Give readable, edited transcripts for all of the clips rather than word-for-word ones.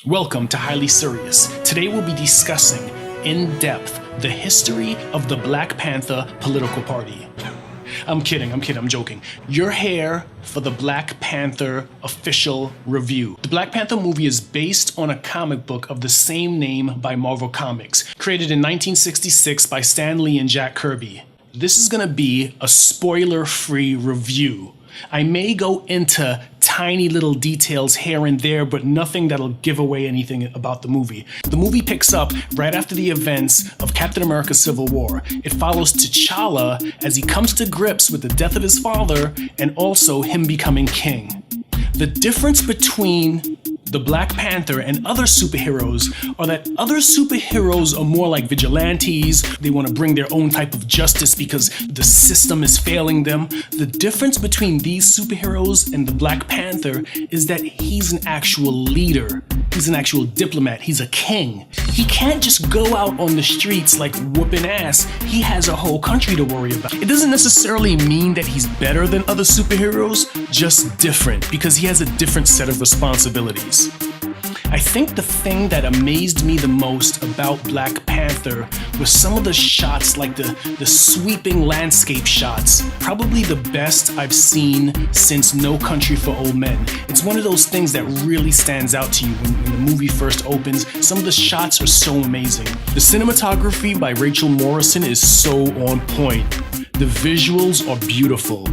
Welcome to Highly Serious. Today we'll be discussing, in depth, the history of the Black Panther political party. I'm kidding, I'm joking. You're here for the Black Panther official review. The Black Panther movie is based on a comic book of the same name by Marvel Comics, created in 1966 by Stan Lee and Jack Kirby. This is gonna be a spoiler-free review. I may go into tiny little details here and there, but nothing that'll give away anything about the movie. The movie picks up right after the events of Captain America's Civil War. It follows T'Challa as he comes to grips with the death of his father and also him becoming king. The difference between the Black Panther and other superheroes are that other superheroes are more like vigilantes. They want to bring their own type of justice because the system is failing them. The difference between these superheroes and the Black Panther is that he's an actual leader. He's an actual diplomat. He's a king. He can't just go out on the streets like whooping ass. He has a whole country to worry about. It doesn't necessarily mean that he's better than other superheroes, just different, because he has a different set of responsibilities. I think the thing that amazed me the most about Black Panther was some of the shots, like the sweeping landscape shots. Probably the best I've seen since No Country for Old Men. It's one of those things that really stands out to you when the movie first opens. Some of the shots are so amazing. The cinematography by Rachel Morrison is so on point. The visuals are beautiful.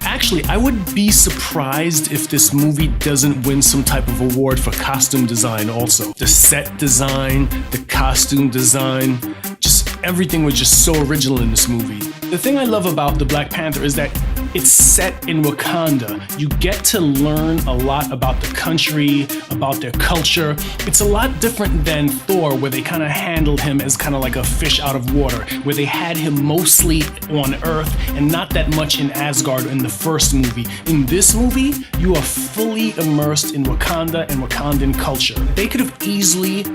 Actually, I would be surprised if this movie doesn't win some type of award for costume design also. The set design, the costume design, just everything was just so original in this movie. The thing I love about the Black Panther is that it's set in Wakanda. You get to learn a lot about the country, about their culture. It's a lot different than Thor, where they kind of handled him as kind of like a fish out of water, where they had him mostly on Earth and not that much in Asgard in the first movie. In this movie, you are fully immersed in Wakanda and Wakandan culture. They could have easily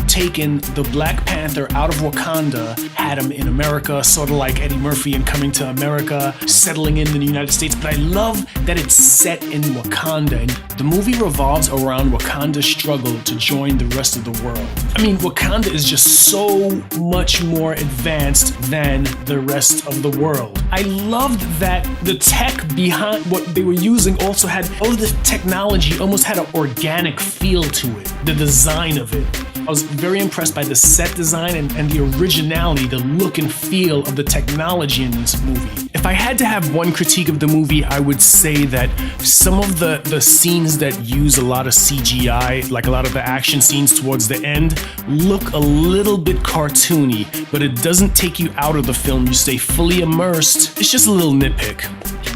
taken the Black Panther out of Wakanda, had him in America, sort of like Eddie Murphy in Coming to America, settling in the United States, but I love that it's set in Wakanda. And the movie revolves around Wakanda's struggle to join the rest of the world. I mean, Wakanda is just so much more advanced than the rest of the world. I loved that the tech behind what they were using also had, all of the technology almost had an organic feel to it, the design of it. I was very impressed by the set design and the originality, the look and feel of the technology in this movie. If I had to have one critique of the movie, I would say that some of the scenes that use a lot of CGI, like a lot of the action scenes towards the end, look a little bit cartoony, but it doesn't take you out of the film. You stay fully immersed. It's just a little nitpick.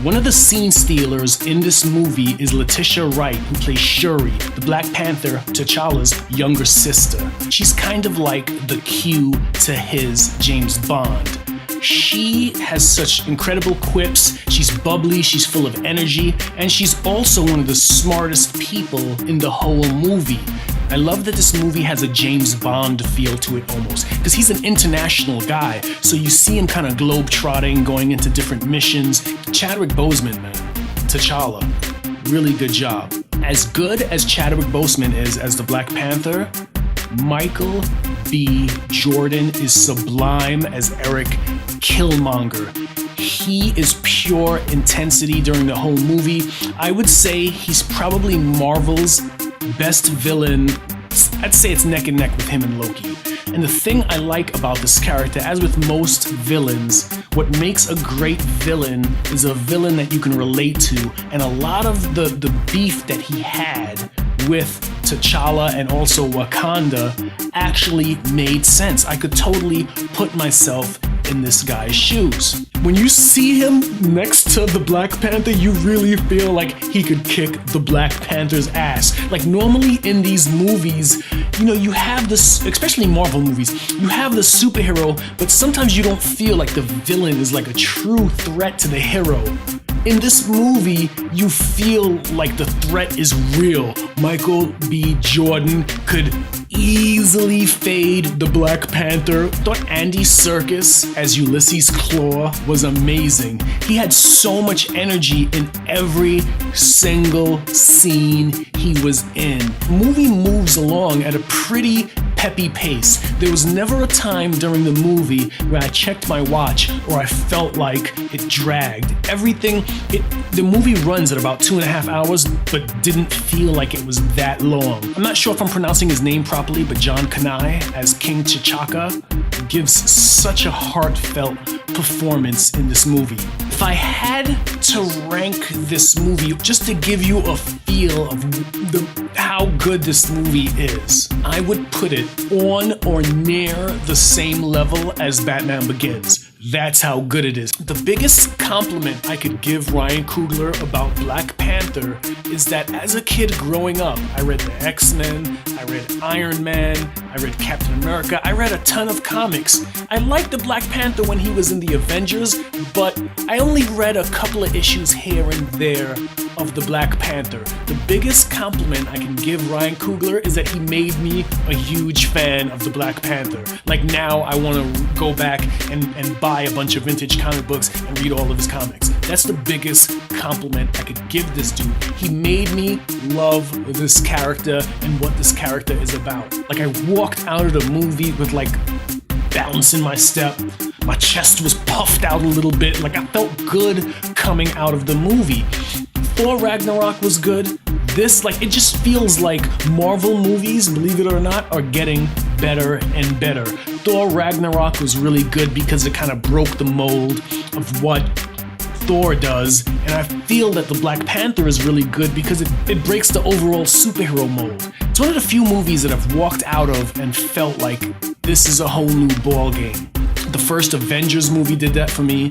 One of the scene stealers in this movie is Letitia Wright, who plays Shuri, the Black Panther, T'Challa's younger sister. She's kind of like the Q to his James Bond. She has such incredible quips, she's bubbly, she's full of energy, and she's also one of the smartest people in the whole movie. I love that this movie has a James Bond feel to it almost, because he's an international guy, so you see him kind of globe-trotting, going into different missions. Chadwick Boseman, man, T'Challa, really good job. As good as Chadwick Boseman is as the Black Panther, Michael B. Jordan is sublime as Eric Killmonger. He is pure intensity during the whole movie. I would say he's probably Marvel's best villain. I'd say it's neck and neck with him and Loki. And the thing I like about this character, as with most villains, what makes a great villain is a villain that you can relate to. And a lot of the beef that he had with T'Challa and also Wakanda actually made sense. I could totally put myself in this guy's shoes. When you see him next to the Black Panther, you really feel like he could kick the Black Panther's ass. Like normally in these movies, you know, you have this, especially Marvel movies, you have the superhero, but sometimes you don't feel like the villain is like a true threat to the hero. In this movie, you feel like the threat is real. Michael B. Jordan could easily fade the Black Panther. Thought Andy Serkis as Ulysses Claw was amazing. He had so much energy in every single scene he was in. The movie moves along at a pretty peppy pace. There was never a time during the movie where I checked my watch or I felt like it dragged. The movie runs at about 2.5 hours, but didn't feel like it was that long. I'm not sure if I'm pronouncing his name properly, but John Kanai as King T'Chaka gives such a heartfelt performance in this movie. If I had to rank this movie just to give you a feel of how good this movie is, I would put it on or near the same level as Batman Begins. That's how good it is. The biggest compliment I could give Ryan Coogler about Black Panther is that as a kid growing up, I read the X-Men, I read Iron Man, I read Captain America, I read a ton of comics. I liked the Black Panther when he was in the Avengers, but I only read a couple of issues here and there of the Black Panther. The biggest compliment I can give Ryan Coogler is that he made me a huge fan of the Black Panther. Like now I want to go back and buy a bunch of vintage comic books and read all of his comics. That's the biggest compliment I could give this dude. He made me love this character and what this character is about. Like I walked out of the movie with like bounce in my step. My chest was puffed out a little bit. Like I felt good coming out of the movie. Thor Ragnarok was good. This, it just feels like Marvel movies, believe it or not, are getting better and better. Thor Ragnarok was really good because it kind of broke the mold of what Thor does, and I feel that the Black Panther is really good because it breaks the overall superhero mold. It's one of the few movies that I've walked out of and felt like this is a whole new ball game. The first Avengers movie did that for me.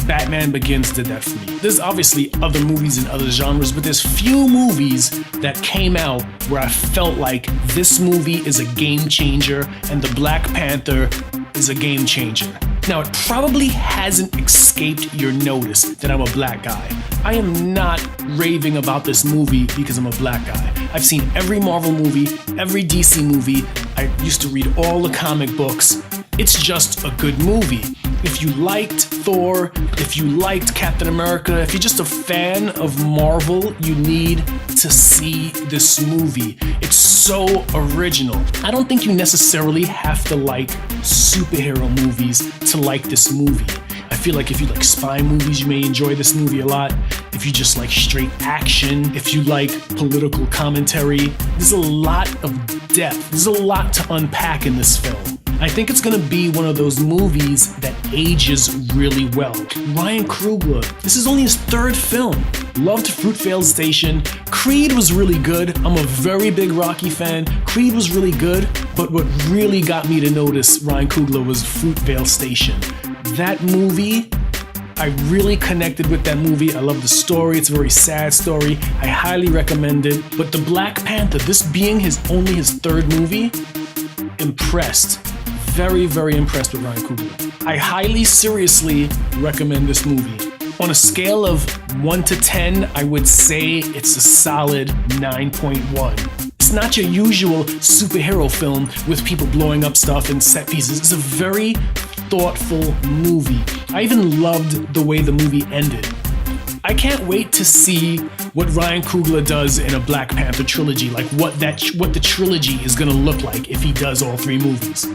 Batman Begins did that for me. There's obviously other movies in other genres, but there's few movies that came out where I felt like this movie is a game changer and the Black Panther is a game changer. Now, it probably hasn't escaped your notice that I'm a black guy. I am not raving about this movie because I'm a black guy. I've seen every Marvel movie, every DC movie. I used to read all the comic books. It's just a good movie. If you liked Thor, if you liked Captain America, if you're just a fan of Marvel, you need to see this movie. It's so original. I don't think you necessarily have to like superhero movies to like this movie. I feel like if you like spy movies, you may enjoy this movie a lot. If you just like straight action, if you like political commentary, there's a lot of depth. There's a lot to unpack in this film. I think it's gonna be one of those movies that ages really well. Ryan Coogler, this is only his third film. Loved Fruitvale Station. Creed was really good. I'm a very big Rocky fan. Creed was really good, but what really got me to notice Ryan Coogler was Fruitvale Station. That movie, I really connected with that movie. I love the story. It's a very sad story. I highly recommend it. But the Black Panther, this being only his third movie, impressed. Very, very impressed with Ryan Coogler. I highly seriously recommend this movie. On a scale of 1 to 10, I would say it's a solid 9.1. It's not your usual superhero film with people blowing up stuff and set pieces. It's a very thoughtful movie. I even loved the way the movie ended. I can't wait to see what Ryan Coogler does in a Black Panther trilogy, like what the trilogy is gonna look like if he does all three movies.